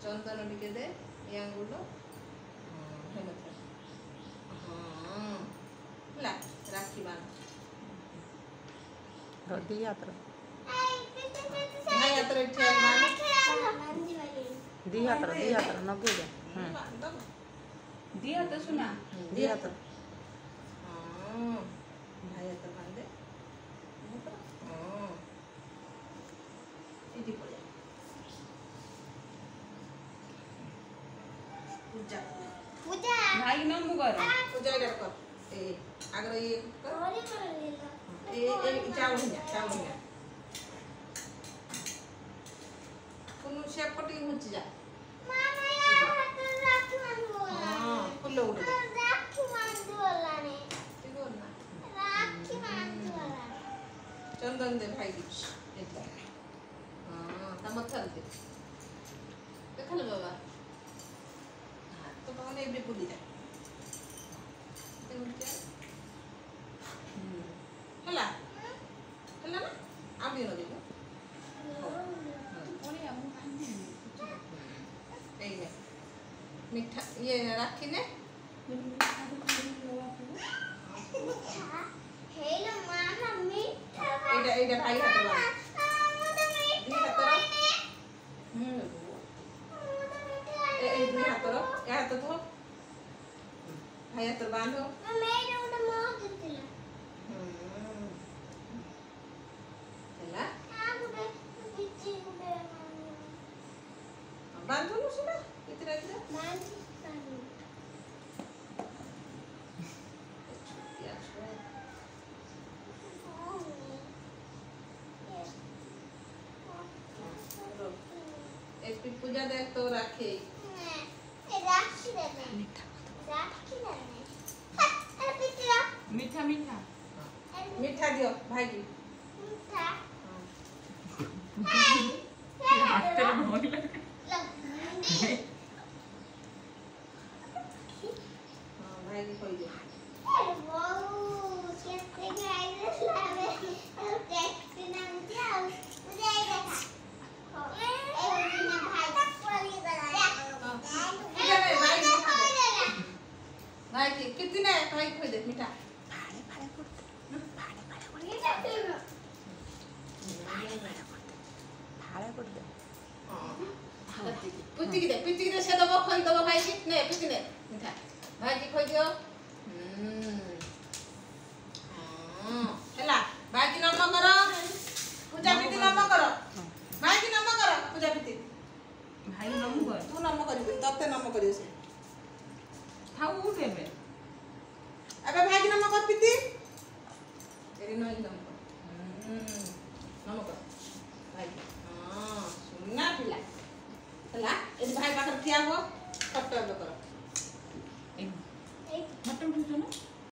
चंदन टिके दे ये आंगुल हेमंत हाँ ला राखी बांध दी यात्रा ना यात्रा इच्छा बांध दी यात्रा नगे जा दिया तो सुना दी यात्रा हाँ भाई यात्रा बांध दे हाँ इधर पड़े पूजा पूजा भाई नमु कर पूजा कर ए अगर ये कर ए चावल है कुनु शेप कटिंग मुझ जा मामा यार तो राखी मांगो हां फुल उड़ दे राखी मांगो वाला ने ठीक हो ना राखी मांगो वाला चंदन दे भाई की इधर हां तमथल दे देखल बाबा हां तो कौन एबे पुली जा ते उड़ जा हला हला ना आबी न देखो मीठा ये राखी ने हेलो मामा मीठा एडा भाई हाथ ला दी हाथ रो ए दी हाथ रो या हाथ तो भाई हाथ बांधो मेरे उड़ मार देतिला चला आ गुडे पीछे गुडे बांधो न सुना इतना इतना मांझी एक पूजा देख तो रखे राखी देने राखी देने अरे पितरा मीठा मीठा मीठा दियो भाई की मीठा हाथ पे मोल हां भाई की कोई दे अरे वाओ कैसे गाइस लावे और टेक्स्ट नाम दिया मुझे देखा ए ना भाई पूरी बनाया पूजा में भाई भाई की कितने भाई कोई दे मीठा पुत्ती की दे से दबो खोई दबो भाई की ने पुत्ती ने मीठा भाई की खोई दियो हेला भाई की नम करो पूजा पीती नम करो भाई की नम करो पूजा पीती भाई नमु कर तू नम करी तते नम करी से थाउ उठे में अबे भाई की नम कर पीती तेरी नई नम कर नम कर भाई हां सुनना पिला हेला ए भाई पाखर किया हो कट करो एक मटन भूजो ना